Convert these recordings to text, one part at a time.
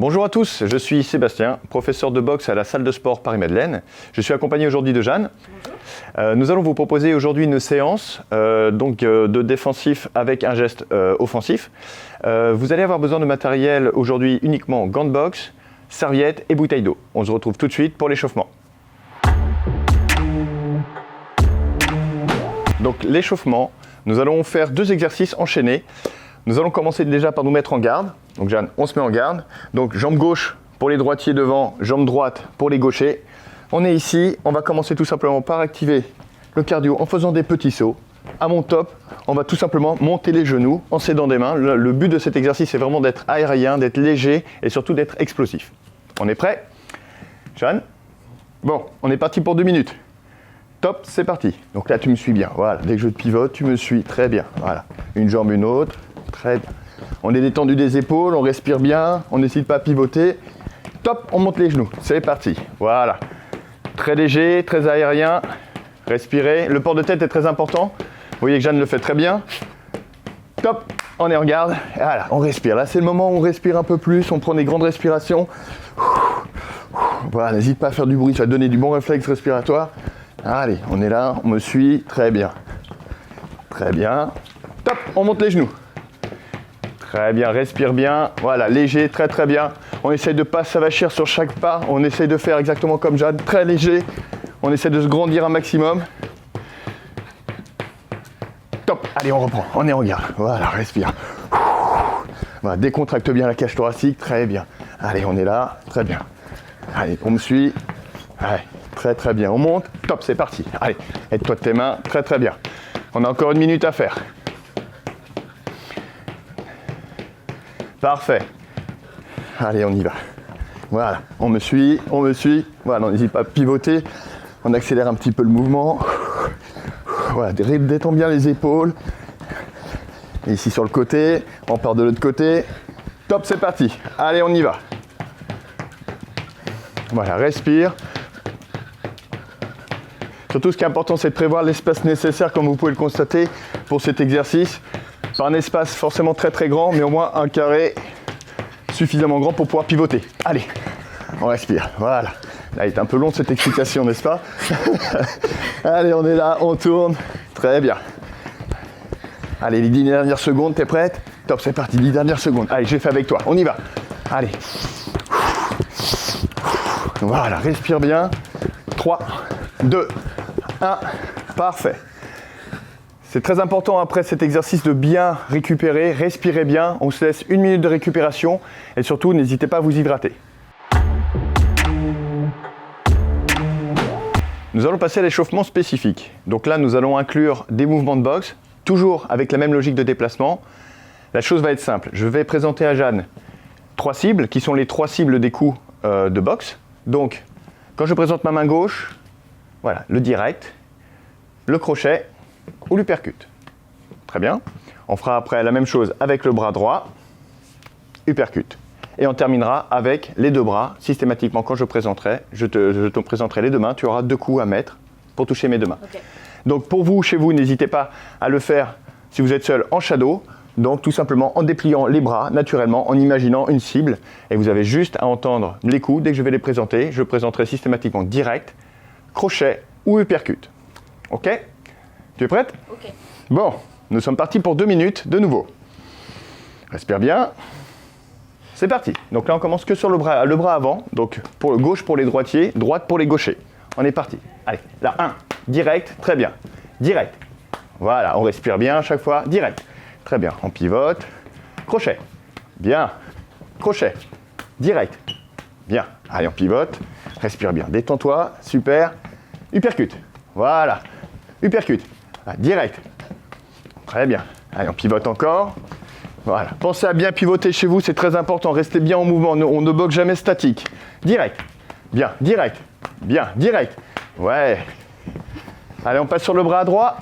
Bonjour à tous, je suis Sébastien, professeur de boxe à la salle de sport Paris-Madeleine. Je suis accompagné aujourd'hui de Jeanne. Bonjour. Nous allons vous proposer aujourd'hui une séance de défensif avec un geste offensif. Vous allez avoir besoin de matériel aujourd'hui uniquement gants de boxe, serviettes et bouteilles d'eau. On se retrouve tout de suite pour l'échauffement. Donc l'échauffement, nous allons faire 2 exercices enchaînés. Nous allons commencer déjà par nous mettre en garde. Donc Jeanne, on se met en garde. Donc jambe gauche pour les droitiers devant, jambe droite pour les gauchers. On est ici, on va commencer tout simplement par activer le cardio en faisant des petits sauts. À mon top, on va tout simplement monter les genoux en s'aidant des mains. Le but de cet exercice est vraiment d'être aérien, d'être léger et surtout d'être explosif. On est prêt? Jeanne? Bon, on est parti pour 2 minutes. Top, c'est parti. Donc là, tu me suis bien. Voilà, dès que je pivote, tu me suis très bien. Voilà, une jambe, une autre. Très bien. On est détendu des épaules, on respire bien, on n'hésite pas à pivoter. Top, on monte les genoux. C'est parti. Voilà. Très léger, très aérien. Respirez. Le port de tête est très important. Vous voyez que Jeanne le fait très bien. Top, on est en garde. Voilà, on respire. Là, c'est le moment où on respire un peu plus. On prend des grandes respirations. Voilà, n'hésite pas à faire du bruit. Ça va donner du bon réflexe respiratoire. Allez, on est là, on me suit. Très bien. Très bien. Top, on monte les genoux. Très bien, respire bien, voilà, léger, très très bien. On essaye de ne pas s'avachir sur chaque pas, on essaye de faire exactement comme Jeanne, très léger. On essaie de se grandir un maximum. Top, allez on reprend, on est en garde, voilà, respire. Voilà, décontracte bien la cage thoracique, très bien. Allez, on est là, très bien. Allez, on me suit. Allez, très très bien, on monte, top, c'est parti. Allez, aide-toi de tes mains, très très bien. On a encore 1 minute à faire. Parfait. Allez, on y va. Voilà, on me suit. Voilà, on n'hésite pas à pivoter. On accélère un petit peu le mouvement. Voilà, détend bien les épaules. Et ici sur le côté, on part de l'autre côté. Top, c'est parti. Allez, on y va. Voilà, respire. Surtout, ce qui est important, c'est de prévoir l'espace nécessaire, comme vous pouvez le constater, pour cet exercice. Pas un espace forcément très très grand, mais au moins un carré suffisamment grand pour pouvoir pivoter. Allez, on respire, voilà. Là, il est un peu long cette explication, n'est-ce pas? Allez, on est là, on tourne. Très bien. Allez, les 10 dernières secondes, t'es prête? Top, c'est parti, 10 dernières secondes. Allez, j'ai fait avec toi, on y va. Allez. Voilà, respire bien. 3, 2, 1, parfait. C'est très important après cet exercice de bien récupérer, respirer bien. On se laisse 1 minute de récupération et surtout n'hésitez pas à vous hydrater. Nous allons passer à l'échauffement spécifique. Donc là, nous allons inclure des mouvements de boxe, toujours avec la même logique de déplacement. La chose va être simple. Je vais présenter à Jeanne 3 cibles qui sont les 3 cibles des coups de boxe. Donc, quand je présente ma main gauche, voilà, le direct, le crochet ou l'uppercut. Très bien. On fera après la même chose avec le bras droit, uppercut. Et on terminera avec les 2 bras. Systématiquement, quand je te présenterai les 2 mains, tu auras 2 coups à mettre pour toucher mes 2 mains. Okay. Donc pour vous, chez vous, n'hésitez pas à le faire si vous êtes seul en shadow. Donc tout simplement en dépliant les bras naturellement, en imaginant une cible. Et vous avez juste à entendre les coups. Dès que je vais les présenter, je présenterai systématiquement direct, crochet ou uppercut. Ok ? Tu es prête? Ok. Bon, nous sommes partis pour 2 minutes de nouveau. Respire bien. C'est parti. Donc là, on commence que sur le bras avant. Donc pour gauche pour les droitiers, droite pour les gauchers. On est parti. Allez, là, 1. Direct, très bien. Direct. Voilà, on respire bien à chaque fois. Direct. Très bien. On pivote. Crochet. Bien. Crochet. Direct. Bien. Allez, on pivote. Respire bien. Détends-toi. Super. Uppercut. Voilà. Uppercut. Direct. Très bien. Allez, on pivote encore. Voilà. Pensez à bien pivoter chez vous, c'est très important. Restez bien en mouvement. On ne boxe jamais statique. Direct. Bien. Direct. Bien. Direct. Ouais. Allez, on passe sur le bras droit.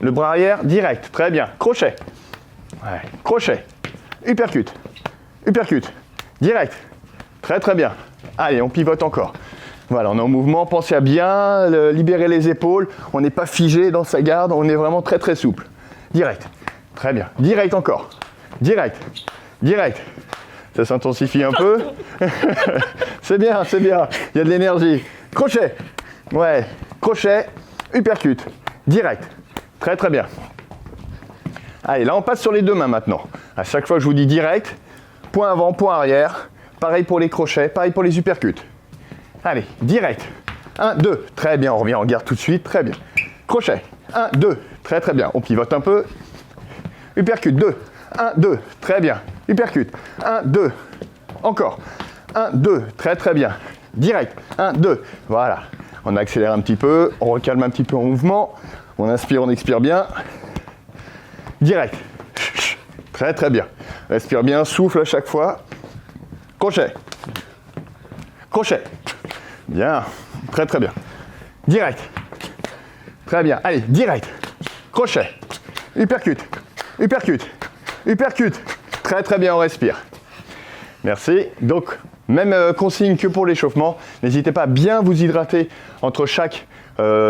Le bras arrière. Direct. Très bien. Crochet. Ouais. Crochet. Uppercut. Uppercut. Direct. Très très bien. Allez, on pivote encore. Voilà, on est en mouvement, pensez à bien libérer les épaules, on n'est pas figé dans sa garde, on est vraiment très très souple. Direct, très bien, direct encore, direct, direct, Ça s'intensifie un peu. C'est bien, c'est bien. Il y a de l'énergie. Crochet. Ouais. Crochet. Uppercut. Direct. Très très bien. Allez, là on passe sur les deux mains maintenant. À chaque fois que je vous dis direct, point avant, point arrière. Pareil pour les crochets, pareil pour les uppercuts. Allez, direct. 1, 2. Très bien, on revient en garde tout de suite. Très bien. Crochet. 1, 2. Très très bien. On pivote un peu. Uppercut. 2. 1, 2. Très bien. Uppercut. 1, 2. Encore. 1, 2. Très très bien. Direct. 1, 2. Voilà. On accélère un petit peu. On recalme un petit peu en mouvement. On inspire, on expire bien. Direct. Très très bien. Respire bien, souffle à chaque fois. Crochet. Crochet. Bien. Très très bien. Direct. Très bien. Allez, direct. Crochet. Uppercut. Uppercut. Uppercut. Très très bien, on respire. Merci. Donc, même consigne que pour l'échauffement. N'hésitez pas à bien vous hydrater entre chaque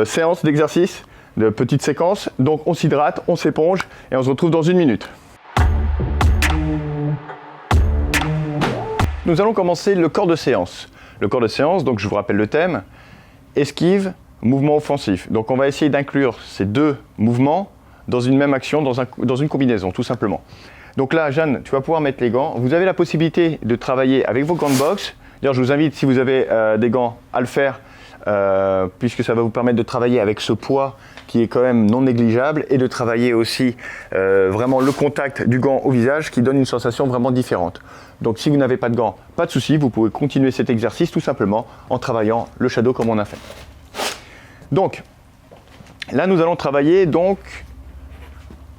séance d'exercice, de petites séquences. Donc, on s'hydrate, on s'éponge et on se retrouve dans 1 minute. Nous allons commencer le corps de séance. Le corps de séance, donc je vous rappelle le thème, esquive, mouvement offensif. Donc on va essayer d'inclure ces deux mouvements dans une même action, dans une combinaison, tout simplement. Donc là, Jeanne, tu vas pouvoir mettre les gants. Vous avez la possibilité de travailler avec vos gants de boxe. D'ailleurs, je vous invite, si vous avez des gants, à le faire, puisque ça va vous permettre de travailler avec ce poids qui est quand même non négligeable et de travailler aussi vraiment le contact du gant au visage qui donne une sensation vraiment différente. Donc si vous n'avez pas de gants, pas de souci, vous pouvez continuer cet exercice tout simplement en travaillant le shadow comme on a fait. Donc là nous allons travailler donc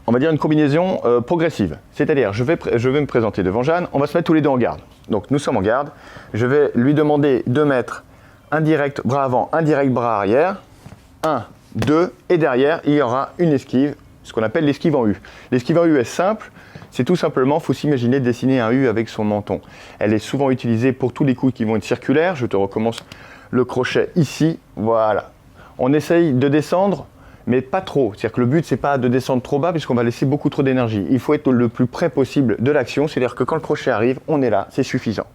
on va dire une combinaison progressive. C'est-à-dire je vais me présenter devant Jeanne, on va se mettre tous les deux en garde. Donc nous sommes en garde, je vais lui demander de mettre un direct bras avant, un direct bras arrière, 1, 2 et derrière il y aura une esquive, ce qu'on appelle l'esquive en U. L'esquive en U est simple. C'est tout simplement, il faut s'imaginer dessiner un U avec son menton. Elle est souvent utilisée pour tous les coups qui vont être circulaires. Je te recommence le crochet ici, voilà. On essaye de descendre, mais pas trop. C'est-à-dire que le but, c'est pas de descendre trop bas puisqu'on va laisser beaucoup trop d'énergie. Il faut être le plus près possible de l'action, c'est-à-dire que quand le crochet arrive, on est là, c'est suffisant.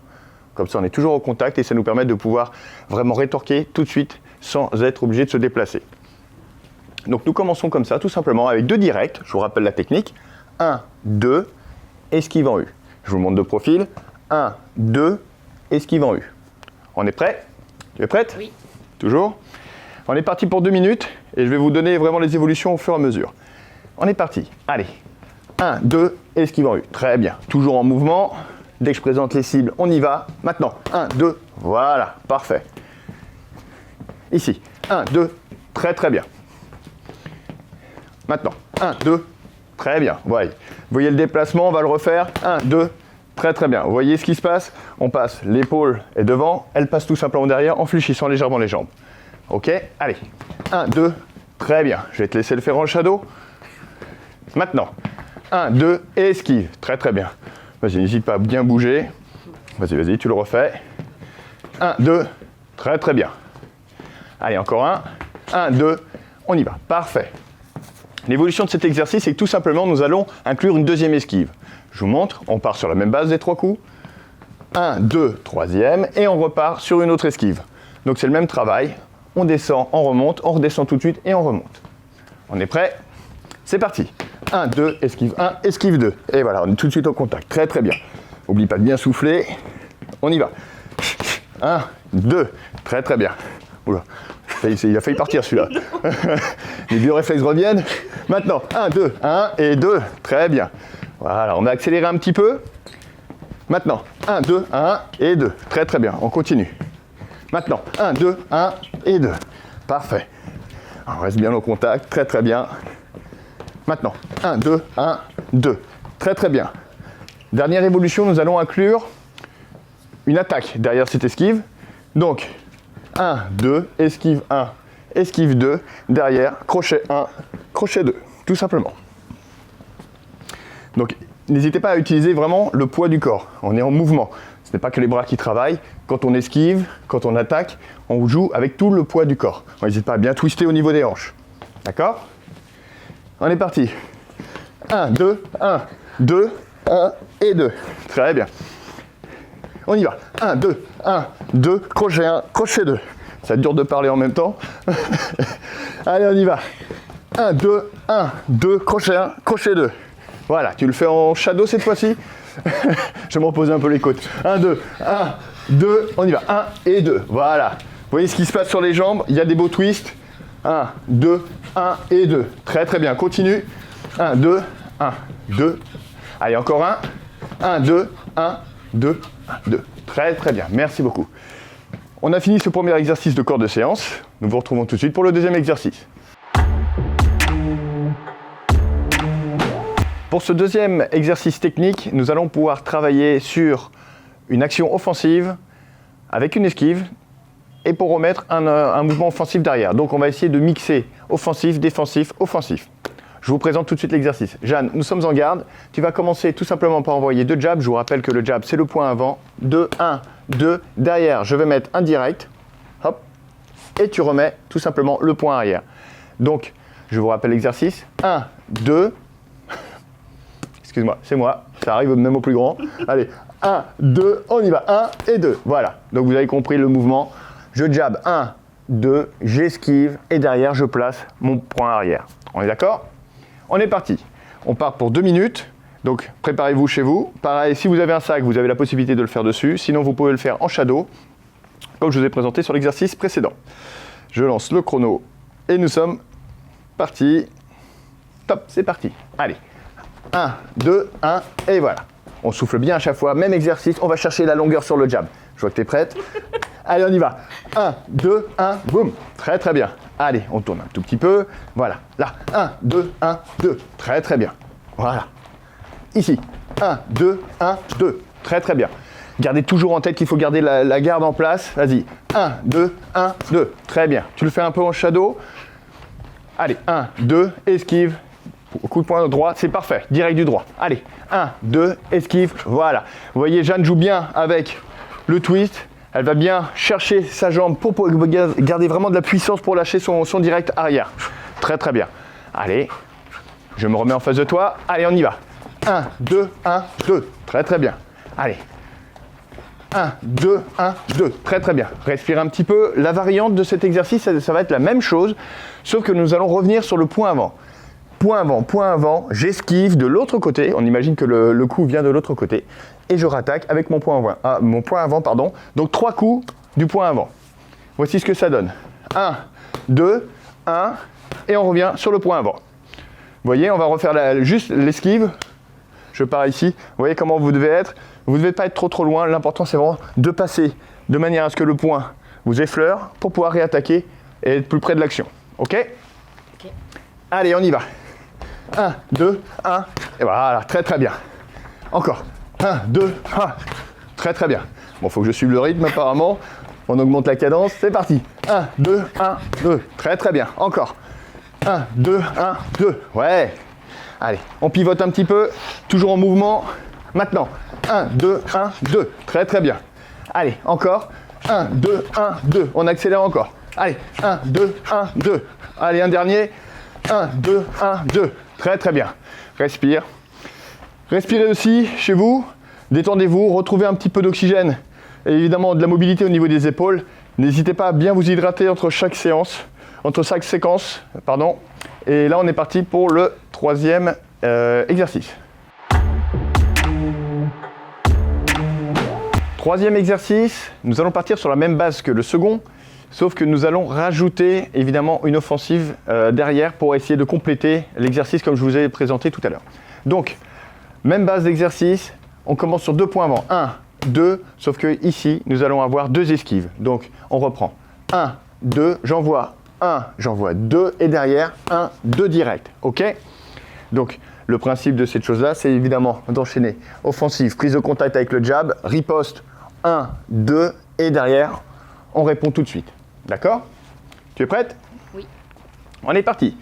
Comme ça, on est toujours au contact et ça nous permet de pouvoir vraiment rétorquer tout de suite sans être obligé de se déplacer. Donc nous commençons comme ça, tout simplement, avec 2 directs. Je vous rappelle la technique. 1, 2, esquive en U. Je vous montre de profil. 1, 2, esquive en U. On est prêt? Tu es prête? Oui. Toujours? On est parti pour 2 minutes et je vais vous donner vraiment les évolutions au fur et à mesure. On est parti. Allez. 1, 2, esquive en U. Très bien. Toujours en mouvement. Dès que je présente les cibles, on y va. Maintenant, 1, 2, voilà. Parfait. Ici. 1, 2, très très bien. Maintenant, 1, 2, très bien. Vous voyez le déplacement, on va le refaire. 1, 2, très très bien. Vous voyez ce qui se passe? On passe, l'épaule est devant, elle passe tout simplement derrière en fléchissant légèrement les jambes. Ok? Allez. 1, 2, très bien. Je vais te laisser le faire en shadow. Maintenant, 1, 2, et esquive. Très très bien. Vas-y, n'hésite pas à bien bouger. Vas-y, tu le refais. 1, 2, très très bien. Allez, encore un. 1, 2, on y va. Parfait. L'évolution de cet exercice, c'est que tout simplement, nous allons inclure une deuxième esquive. Je vous montre, on part sur la même base des 3 coups. 1, 2, troisième, et on repart sur une autre esquive. Donc c'est le même travail. On descend, on remonte, on redescend tout de suite et on remonte. On est prêt? C'est parti. 1, 2, esquive 1, esquive 2. Et voilà, on est tout de suite au contact. Très très bien. N'oublie pas de bien souffler. On y va. 1, 2, très très bien. Oula. Il a failli partir celui-là. Les vieux réflexes reviennent. Maintenant, 1, 2, 1 et 2. Très bien. Voilà, on va accélérer un petit peu. Maintenant, 1, 2, 1 et 2. Très très bien, on continue. Maintenant, 1, 2, 1 et 2. Parfait. On reste bien au contact, très très bien. Maintenant, 1, 2, 1, 2. Très très bien. Dernière évolution, nous allons inclure une attaque derrière cette esquive. Donc, 1, 2, esquive 1, esquive 2, derrière, crochet 1, crochet 2, tout simplement. Donc, n'hésitez pas à utiliser vraiment le poids du corps. On est en mouvement. Ce n'est pas que les bras qui travaillent. Quand on esquive, quand on attaque, on joue avec tout le poids du corps. On n'hésite pas à bien twister au niveau des hanches. D'accord? On est parti. 1, 2, 1, 2, 1 et 2. Très bien. on y va. 1, 2, 1, 2, crochet 1, crochet 2. Ça dur de parler en même temps. Allez, on y va. 1, 2, 1, 2, crochet 1, crochet 2. Voilà, tu le fais en shadow cette fois-ci. Je vais me reposer un peu les côtes. 1, 2, 1, 2, on y va. 1 et 2, voilà. Vous voyez ce qui se passe sur les jambes, il y a des beaux twists. 1, 2, 1 et 2. Très très bien, continue. 1, 2, 1, 2. Allez, encore un. 1, 2, 1, 2, 1, 2. Très très bien, merci beaucoup. On a fini ce premier exercice de corps de séance. Nous vous retrouvons tout de suite pour le deuxième exercice. Pour ce deuxième exercice technique, nous allons pouvoir travailler sur une action offensive avec une esquive et pour remettre un mouvement offensif derrière. Donc on va essayer de mixer offensif, défensif, offensif. Je vous présente tout de suite l'exercice. Jeanne, nous sommes en garde. Tu vas commencer tout simplement par envoyer 2 jabs. Je vous rappelle que le jab, c'est le point avant. 2, 1, 2. Derrière, je vais mettre un direct. Hop. Et tu remets tout simplement le point arrière. Donc, je vous rappelle l'exercice. 1, 2. Excuse-moi, c'est moi. Ça arrive même au plus grand. Allez, 1, 2. On y va. 1 et 2. Voilà. Donc, vous avez compris le mouvement. Je jab 1, 2. J'esquive. Et derrière, je place mon point arrière. On est d'accord ? On est parti. On part pour 2 minutes. Donc, préparez-vous chez vous. Pareil, si vous avez un sac, vous avez la possibilité de le faire dessus. Sinon, vous pouvez le faire en shadow, comme je vous ai présenté sur l'exercice précédent. Je lance le chrono et nous sommes partis. Top, c'est parti. Allez. 1, 2, 1 et voilà. On souffle bien à chaque fois. Même exercice. On va chercher la longueur sur le jab. Je vois que tu es prête. Allez, on y va. 1, 2, 1, boum. Très, très bien. Allez, on tourne un tout petit peu. Voilà. Là. 1, 2, 1, 2. Très, très bien. Voilà. Ici. 1, 2, 1, 2. Très, très bien. Gardez toujours en tête qu'il faut garder la garde en place. Vas-y. 1, 2, 1, 2. Très bien. Tu le fais un peu en shadow. Allez. 1, 2, esquive. Coup de poing droit. C'est parfait. Direct du droit. Allez. 1, 2, esquive. Voilà. Vous voyez, Jeanne joue bien avec le twist. Elle va bien chercher sa jambe pour garder vraiment de la puissance pour lâcher son direct arrière. Très très bien. Allez, je me remets en face de toi. Allez, on y va. 1, 2, 1, 2. Très très bien. Allez. 1, 2, 1, 2. Très très bien. Respire un petit peu. La variante de cet exercice, ça va être la même chose, sauf que nous allons revenir sur le point avant. Point avant, j'esquive de l'autre côté. On imagine que le coup vient de l'autre côté. Et je rattaque avec mon point avant. Donc 3 coups du point avant. Voici ce que ça donne. 1, 2, 1, et on revient sur le point avant. Vous voyez, on va refaire juste l'esquive. Je pars ici. Vous voyez comment vous devez être. Vous ne devez pas être trop loin. L'important, c'est vraiment de passer de manière à ce que le point vous effleure pour pouvoir réattaquer et être plus près de l'action. OK ? Allez, on y va. 1, 2, 1, et voilà, très très bien. Encore. 1, 2, 1. Très très bien. Bon, il faut que je suive le rythme apparemment. On augmente la cadence. C'est parti. 1, 2, 1, 2. Très très bien. Encore. 1, 2, 1, 2. Ouais. Allez, on pivote un petit peu. Toujours en mouvement. Maintenant. 1, 2, 1, 2. Très très bien. Allez, encore. 1, 2, 1, 2. On accélère encore. Allez, 1, 2, 1, 2. Allez, un dernier. 1, 2, 1, 2. Très très bien. Respire. Respirez aussi chez vous. Détendez-vous. Retrouvez un petit peu d'oxygène. Et évidemment de la mobilité au niveau des épaules. N'hésitez pas à bien vous hydrater entre chaque séquence. Et là, on est parti pour le troisième exercice. Troisième exercice. Nous allons partir sur la même base que le second. Sauf que nous allons rajouter évidemment une offensive derrière pour essayer de compléter l'exercice comme je vous ai présenté tout à l'heure. Donc, même base d'exercice, on commence sur 2 points avant. 1, 2, sauf que ici, nous allons avoir 2 esquives. Donc, on reprend. 1, 2, j'envoie 1, j'envoie 2 et derrière 1, 2 direct. OK ? Donc, le principe de cette chose-là, c'est évidemment d'enchaîner offensive, prise de contact avec le jab, riposte 1, 2 et derrière, on répond tout de suite. D'accord ? Tu es prête ? Oui. On est parti.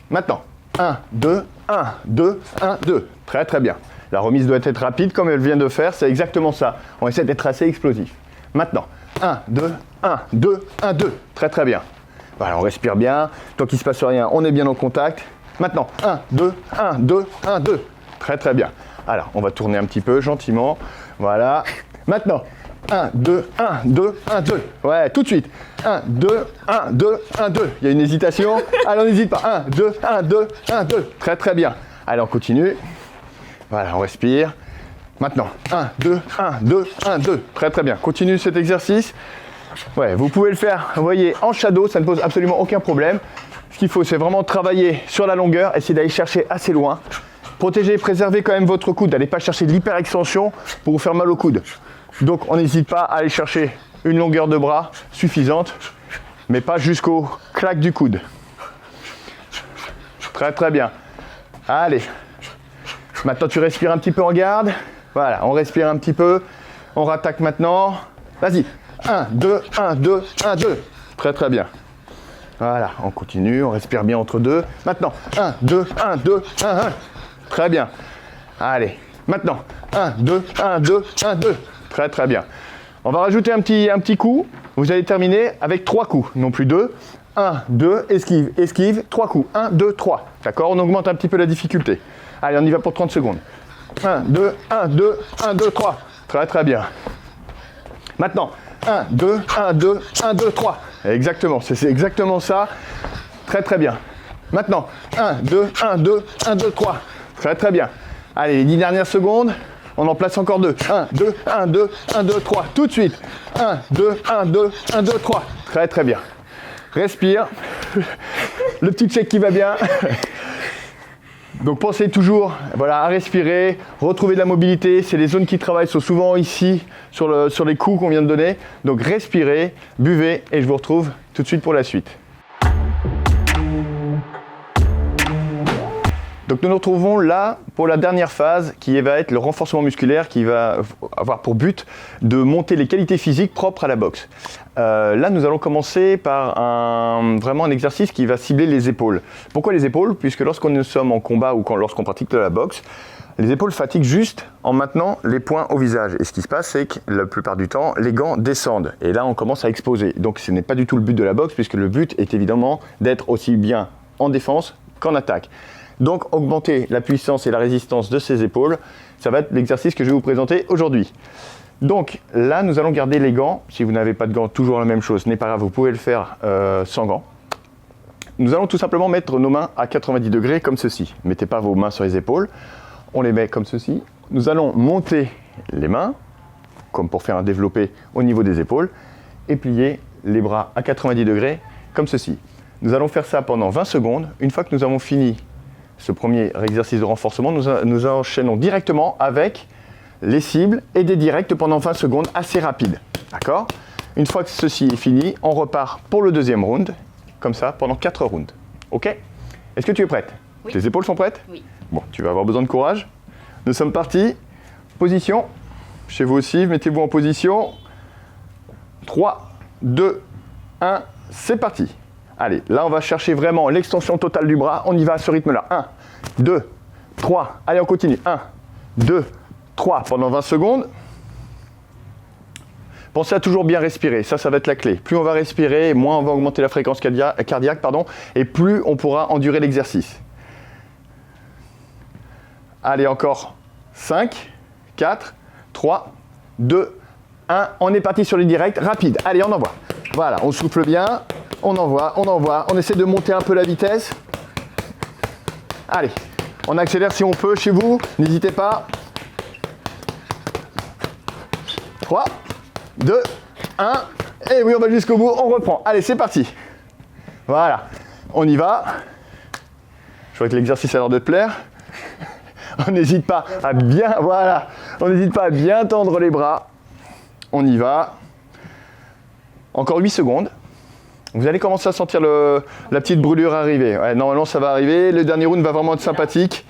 Maintenant, 1, 2, 1, 2, 1, 2. Très très bien. La remise doit être rapide comme elle vient de faire, c'est exactement ça. On essaie d'être assez explosif. Maintenant, 1, 2, 1, 2, 1, 2. Très très bien. Voilà, on respire bien. Tant qu'il ne se passe rien, on est bien en contact. Maintenant, 1, 2, 1, 2, 1, 2. Très très bien. Alors, on va tourner un petit peu, gentiment. Voilà. Maintenant, 1, 2, 1, 2, 1, 2. Ouais, tout de suite. 1, 2, 1, 2, 1, 2. Il y a une hésitation. Allez, on n'hésite pas. 1, 2, 1, 2, 1, 2. Très, très bien. Allez, on continue. Voilà, on respire. Maintenant, 1, 2, 1, 2, 1, 2. Très, très bien. Continue cet exercice. Ouais, vous pouvez le faire, vous voyez, en shadow, ça ne pose absolument aucun problème. Ce qu'il faut, c'est vraiment travailler sur la longueur, essayer d'aller chercher assez loin. Protégez, préservez quand même votre coude. N'allez pas chercher de l'hyper-extension pour vous faire mal au coude. Donc, on n'hésite pas à aller chercher une longueur de bras suffisante, mais pas jusqu'au claque du coude. Très, très bien. Allez. Maintenant, tu respires un petit peu en garde. Voilà, on respire un petit peu. On rattaque maintenant. Vas-y. 1, 2, 1, 2, 1, 2. Très, très bien. Voilà, on continue, on respire bien entre deux. Maintenant, 1, 2, 1, 2, 1, 1. Très bien. Allez, maintenant, 1, 2, 1, 2, 1, 2. Très, très bien. On va rajouter un petit coup. Vous allez terminer avec 3 coups, non plus 2. 1, 2, esquive, esquive, 3 coups. 1, 2, 3. D'accord? On augmente un petit peu la difficulté. Allez, on y va pour 30 secondes. 1, 2, 1, 2, 1, 2, 3. Très, très bien. Maintenant, 1, 2, 1, 2, 1, 2, 3. Exactement, c'est exactement ça. Très, très bien. Maintenant, 1, 2, 1, 2, 1, 2, 3. Très, très bien. Allez, les 10 dernières secondes, on en place encore 2. 1, 2, 1, 2, 1, 2, 3. Tout de suite. 1, 2, 1, 2, 1, 2, 3. Très, très bien. Respire. Le petit check qui va bien. Donc pensez toujours à respirer, retrouver de la mobilité. C'est les zones qui travaillent sont souvent ici sur les coups qu'on vient de donner. Donc respirez, buvez et je vous retrouve tout de suite pour la suite. Donc nous nous retrouvons là pour la dernière phase qui va être le renforcement musculaire qui va avoir pour but de monter les qualités physiques propres à la boxe. Là nous allons commencer par vraiment un exercice qui va cibler les épaules. Pourquoi les épaules? Puisque lorsqu'on nous sommes en combat ou lorsqu'on pratique de la boxe, les épaules fatiguent juste en maintenant les poings au visage. Et ce qui se passe, c'est que la plupart du temps, les gants descendent. Et là, on commence à exposer. Donc ce n'est pas du tout le but de la boxe, puisque le but est évidemment d'être aussi bien en défense qu'en attaque. Donc augmenter la puissance et la résistance de ces épaules, ça va être l'exercice que je vais vous présenter aujourd'hui. Donc là, nous allons garder les gants. Si vous n'avez pas de gants, toujours la même chose, ce n'est pas grave, vous pouvez le faire sans gants. Nous allons tout simplement mettre nos mains à 90 degrés comme ceci. Mettez pas vos mains sur les épaules, on les met comme ceci. Nous allons monter les mains, comme pour faire un développé au niveau des épaules, et plier les bras à 90 degrés comme ceci. Nous allons faire ça pendant 20 secondes. Une fois que nous avons fini ce premier exercice de renforcement, nous enchaînons directement avec les cibles et des directs pendant 20 secondes assez rapides. D'accord? Une fois que ceci est fini, on repart pour le deuxième round, comme ça, pendant 4 rounds. Ok? Est-ce que tu es prête? Oui. Tes épaules sont prêtes? Oui. Bon, tu vas avoir besoin de courage. Nous sommes partis. Position. Chez vous aussi, mettez-vous en position. 3, 2, 1, c'est parti. Allez, là on va chercher vraiment l'extension totale du bras. On y va à ce rythme-là. 1, 2, 3. Allez, on continue. 1, 2, 3 pendant 20 secondes. Pensez à toujours bien respirer. Ça va être la clé. Plus on va respirer, moins on va augmenter la fréquence cardiaque, et plus on pourra endurer l'exercice. Allez, encore 5, 4, 3, 2, 1. On est parti sur les directs. Rapide. Allez, on envoie. Voilà, on souffle bien. On envoie. On essaie de monter un peu la vitesse. Allez, on accélère si on peut chez vous. N'hésitez pas. 3, 2, 1. Et oui, on va jusqu'au bout. On reprend. Allez, c'est parti. Voilà. On y va. Je vois que l'exercice a l'air de te plaire. On n'hésite pas à bien, voilà, on n'hésite pas à bien tendre les bras. On y va. Encore 8 secondes. Vous allez commencer à sentir la petite brûlure arriver. Ouais, normalement, ça va arriver. Le dernier round va vraiment être sympathique.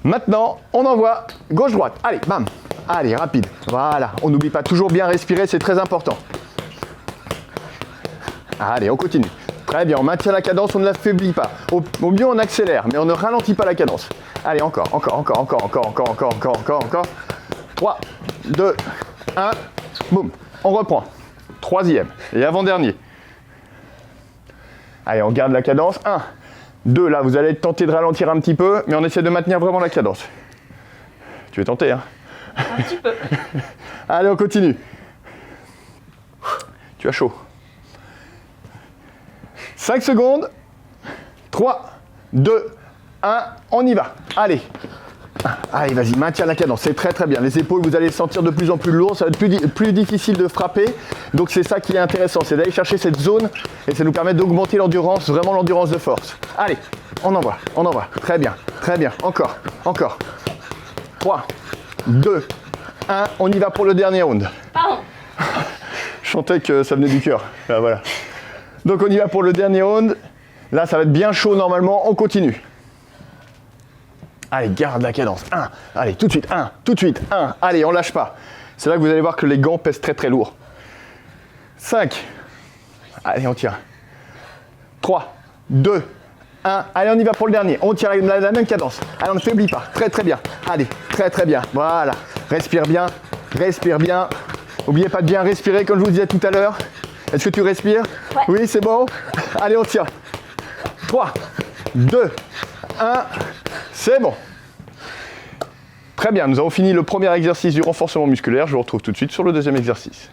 Maintenant, on envoie gauche-droite. Allez, bam. Allez, rapide. Voilà. On n'oublie pas toujours bien respirer, c'est très important. Allez, on continue. Très bien, on maintient la cadence, on ne l'affaiblit pas. Au mieux, on accélère, mais on ne ralentit pas la cadence. Allez, encore. 3, 2, 1, boum. On reprend. Troisième et avant-dernier. Allez, on garde la cadence. 1, 2, là, vous allez tenter de ralentir un petit peu, mais on essaie de maintenir vraiment la cadence. Tu es tenté, hein? Un petit peu. Allez, on continue. Tu as chaud. 5 secondes. 3, 2, 1, on y va. Allez. Allez, vas-y, maintiens la cadence, c'est très très bien. Les épaules, vous allez les sentir de plus en plus lourdes, ça va être plus difficile de frapper. Donc c'est ça qui est intéressant, c'est d'aller chercher cette zone et ça nous permet d'augmenter l'endurance, vraiment l'endurance de force. Allez, on envoie. Très bien, encore. 3, 2, 1, on y va pour le dernier round. Pardon. Je sentais que ça venait du cœur. Là, voilà. Donc on y va pour le dernier round. Là, ça va être bien chaud normalement, on continue. Allez, garde la cadence. 1, allez, tout de suite, 1. Allez, on lâche pas. C'est là que vous allez voir que les gants pèsent très très lourd. 5. Allez, on tire. 3, 2, 1. Allez, on y va pour le dernier. On tire la même cadence. Allez, on ne faiblit pas. Très très bien. Allez, très bien. Voilà. Respire bien. N'oubliez pas de bien respirer, comme je vous disais tout à l'heure. Est-ce que tu respires? Ouais. Oui, c'est bon. Allez, on tire. 3, 2, 1. C'est bon. Très bien, nous avons fini le premier exercice du renforcement musculaire. Je vous retrouve tout de suite sur le deuxième exercice.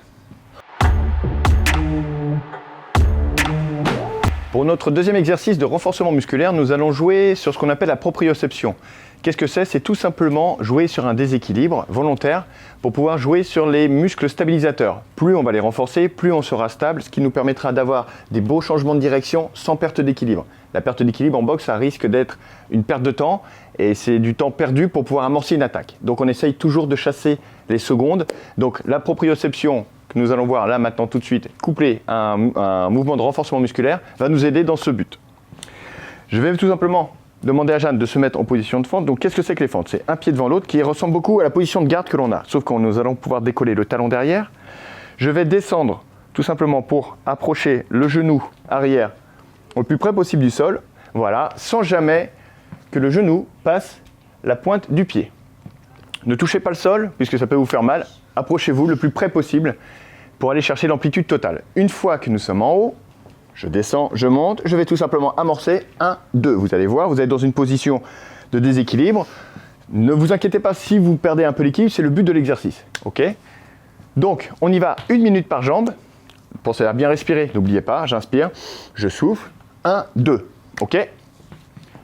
Pour notre deuxième exercice de renforcement musculaire, nous allons jouer sur ce qu'on appelle la proprioception. Qu'est-ce que c'est? C'est tout simplement jouer sur un déséquilibre volontaire pour pouvoir jouer sur les muscles stabilisateurs. Plus on va les renforcer, plus on sera stable, ce qui nous permettra d'avoir des beaux changements de direction sans perte d'équilibre. La perte d'équilibre en boxe, ça risque d'être une perte de temps et c'est du temps perdu pour pouvoir amorcer une attaque. Donc on essaye toujours de chasser les secondes. Donc la proprioception que nous allons voir là maintenant tout de suite, couplée à un mouvement de renforcement musculaire, va nous aider dans ce but. Je vais tout simplement demander à Jeanne de se mettre en position de fente. Donc qu'est-ce que c'est que les fentes? C'est un pied devant l'autre qui ressemble beaucoup à la position de garde que l'on a. Sauf que nous allons pouvoir décoller le talon derrière. Je vais descendre tout simplement pour approcher le genou arrière au plus près possible du sol. Voilà, sans jamais que le genou passe la pointe du pied. Ne touchez pas le sol puisque ça peut vous faire mal. Approchez-vous le plus près possible pour aller chercher l'amplitude totale. Une fois que nous sommes en haut, je descends, je monte, je vais tout simplement amorcer 1, 2. Vous allez voir, vous êtes dans une position de déséquilibre. Ne vous inquiétez pas si vous perdez un peu l'équilibre, c'est le but de l'exercice. Ok? Donc, on y va 1 minute par jambe. Pensez à bien respirer, n'oubliez pas, j'inspire, je souffle. 1, 2. Ok?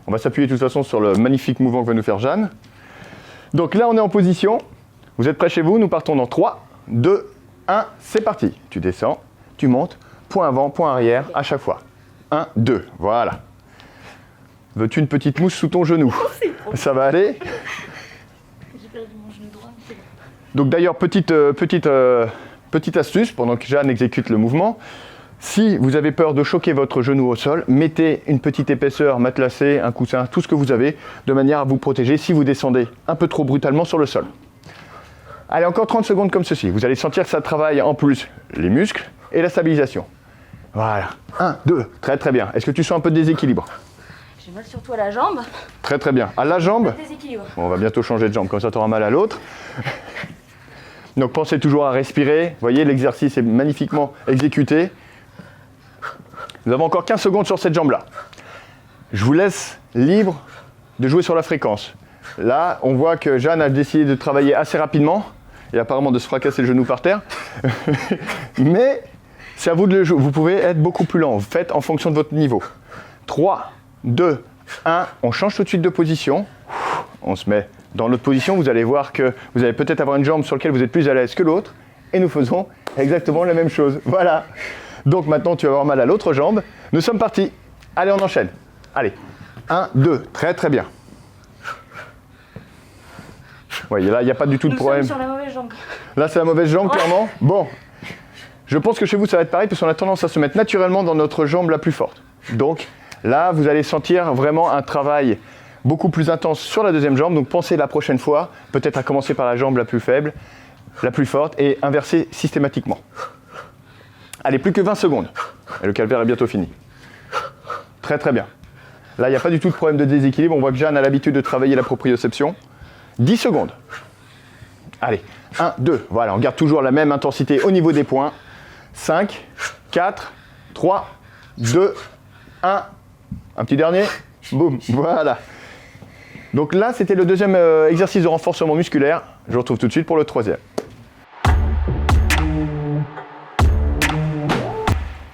On va s'appuyer de toute façon sur le magnifique mouvement que va nous faire Jeanne. Donc là, on est en position. Vous êtes prêts chez vous? Nous partons dans 3, 2, 1. C'est parti. Tu descends, tu montes. Point avant, point arrière, à chaque fois. 1, 2, voilà. Veux-tu une petite mousse sous ton genou? Ça va aller? J'ai perdu mon genou droit. Donc d'ailleurs, petite astuce, pendant que Jeanne exécute le mouvement, si vous avez peur de choquer votre genou au sol, mettez une petite épaisseur matelassée, un coussin, tout ce que vous avez, de manière à vous protéger si vous descendez un peu trop brutalement sur le sol. Allez, encore 30 secondes comme ceci. Vous allez sentir que ça travaille en plus les muscles et la stabilisation. Voilà. 1, 2, très très bien. Est-ce que tu sens un peu de déséquilibre? J'ai mal surtout à la jambe. Très très bien. À la jambe? Déséquilibre. Bon, on va bientôt changer de jambe, comme ça tu auras mal à l'autre. Donc pensez toujours à respirer. Vous voyez, l'exercice est magnifiquement exécuté. Nous avons encore 15 secondes sur cette jambe-là. Je vous laisse libre de jouer sur la fréquence. Là, on voit que Jeanne a décidé de travailler assez rapidement et apparemment de se fracasser le genou par terre. Mais c'est à vous de le jouer. Vous pouvez être beaucoup plus lent. Faites en fonction de votre niveau. 3, 2, 1. On change tout de suite de position. On se met dans l'autre position. Vous allez voir que vous allez peut-être avoir une jambe sur laquelle vous êtes plus à l'aise que l'autre. Et nous faisons exactement la même chose. Voilà. Donc maintenant, tu vas avoir mal à l'autre jambe. Nous sommes partis. Allez, on enchaîne. Allez. 1, 2. Très, très bien. Oui, là, il n'y a pas du tout de problème. Nous sommes sur la mauvaise jambe. Là, c'est la mauvaise jambe, clairement. Bon. Je pense que chez vous, ça va être pareil, parce qu'on a tendance à se mettre naturellement dans notre jambe la plus forte. Donc, là, vous allez sentir vraiment un travail beaucoup plus intense sur la deuxième jambe. Donc, pensez la prochaine fois, peut-être à commencer par la jambe la plus faible, la plus forte, et inverser systématiquement. Allez, plus que 20 secondes. Et le calvaire est bientôt fini. Très, très bien. Là, il n'y a pas du tout de problème de déséquilibre. On voit que Jeanne a l'habitude de travailler la proprioception. 10 secondes. Allez, 1, 2. Voilà, on garde toujours la même intensité au niveau des points. 5, 4, 3, 2, 1. Un petit dernier. Boum, voilà. Donc là, c'était le deuxième exercice de renforcement musculaire. Je vous retrouve tout de suite pour le troisième.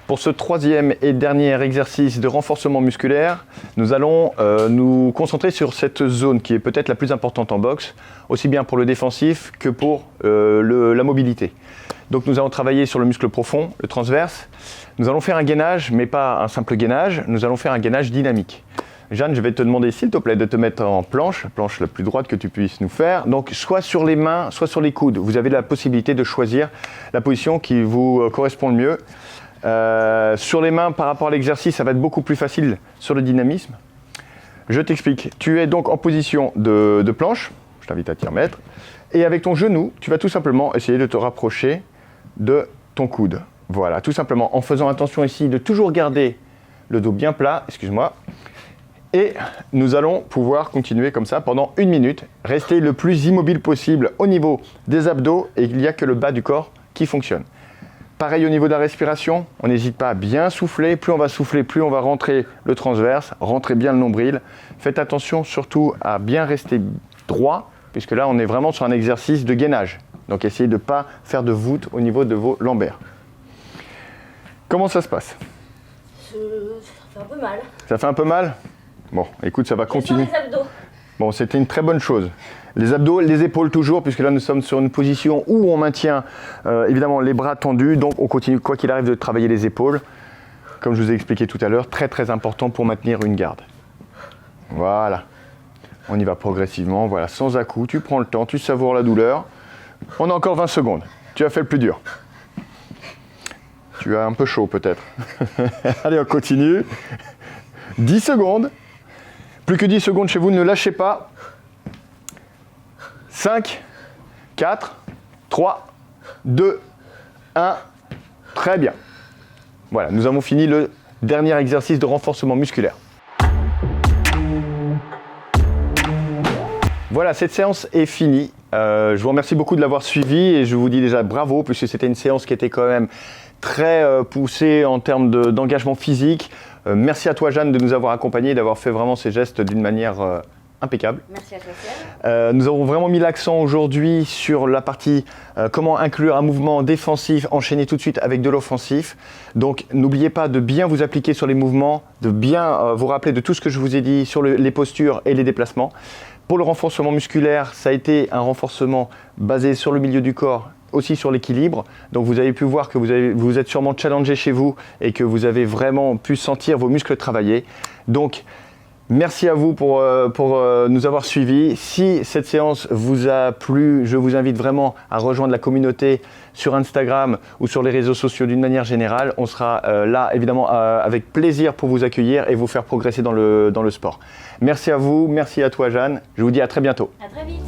Pour ce troisième et dernier exercice de renforcement musculaire, nous allons nous concentrer sur cette zone qui est peut-être la plus importante en boxe, aussi bien pour le défensif que pour la mobilité. Donc nous allons travailler sur le muscle profond, le transverse. Nous allons faire un gainage, mais pas un simple gainage, nous allons faire un gainage dynamique. Jeanne, je vais te demander s'il te plaît de te mettre en planche, la planche la plus droite que tu puisses nous faire. Donc soit sur les mains, soit sur les coudes. Vous avez la possibilité de choisir la position qui vous correspond le mieux. Sur les mains, par rapport à l'exercice, ça va être beaucoup plus facile sur le dynamisme. Je t'explique. Tu es donc en position de planche. Je t'invite à t'y remettre. Et avec ton genou, tu vas tout simplement essayer de te rapprocher de ton coude. Voilà, tout simplement en faisant attention ici de toujours garder le dos bien plat. Excuse-moi. Et nous allons pouvoir continuer comme ça pendant 1 minute. Rester le plus immobile possible au niveau des abdos et il n'y a que le bas du corps qui fonctionne. Pareil au niveau de la respiration, on n'hésite pas à bien souffler. Plus on va souffler, plus on va rentrer le transverse, rentrer bien le nombril. Faites attention surtout à bien rester droit, puisque là on est vraiment sur un exercice de gainage. Donc essayez de ne pas faire de voûte au niveau de vos lombaires. Comment ça se passe? Ça fait un peu mal. Ça fait un peu mal? Bon, écoute, ça va continuer. Je sens les abdos. Bon, c'était une très bonne chose. Les abdos, les épaules toujours, puisque là nous sommes sur une position où on maintient évidemment les bras tendus, donc on continue quoi qu'il arrive de travailler les épaules. Comme je vous ai expliqué tout à l'heure, très très important pour maintenir une garde. Voilà. On y va progressivement, voilà, sans à-coups, tu prends le temps, tu savoures la douleur. On a encore 20 secondes. Tu as fait le plus dur. Tu as un peu chaud peut-être. Allez, on continue. 10 secondes. Plus que 10 secondes chez vous, ne lâchez pas. 5, 4, 3, 2, 1. Très bien. Voilà, nous avons fini le dernier exercice de renforcement musculaire. Voilà, cette séance est finie. Je vous remercie beaucoup de l'avoir suivie et je vous dis déjà bravo puisque c'était une séance qui était quand même très poussée en termes d'engagement physique. Merci à toi Jeanne de nous avoir accompagnés et d'avoir fait vraiment ces gestes d'une manière impeccable. Merci à toi Pierre. Nous avons vraiment mis l'accent aujourd'hui sur la partie comment inclure un mouvement défensif enchaîné tout de suite avec de l'offensif. Donc n'oubliez pas de bien vous appliquer sur les mouvements, de bien vous rappeler de tout ce que je vous ai dit sur les postures et les déplacements. Pour le renforcement musculaire, ça a été un renforcement basé sur le milieu du corps, aussi sur l'équilibre. Donc vous avez pu voir que vous êtes sûrement challengé chez vous et que vous avez vraiment pu sentir vos muscles travailler. Donc merci à vous pour nous avoir suivis. Si cette séance vous a plu, je vous invite vraiment à rejoindre la communauté sur Instagram ou sur les réseaux sociaux d'une manière générale. On sera là évidemment avec plaisir pour vous accueillir et vous faire progresser dans le sport. Merci à vous, merci à toi Jeanne. Je vous dis à très bientôt. À très vite.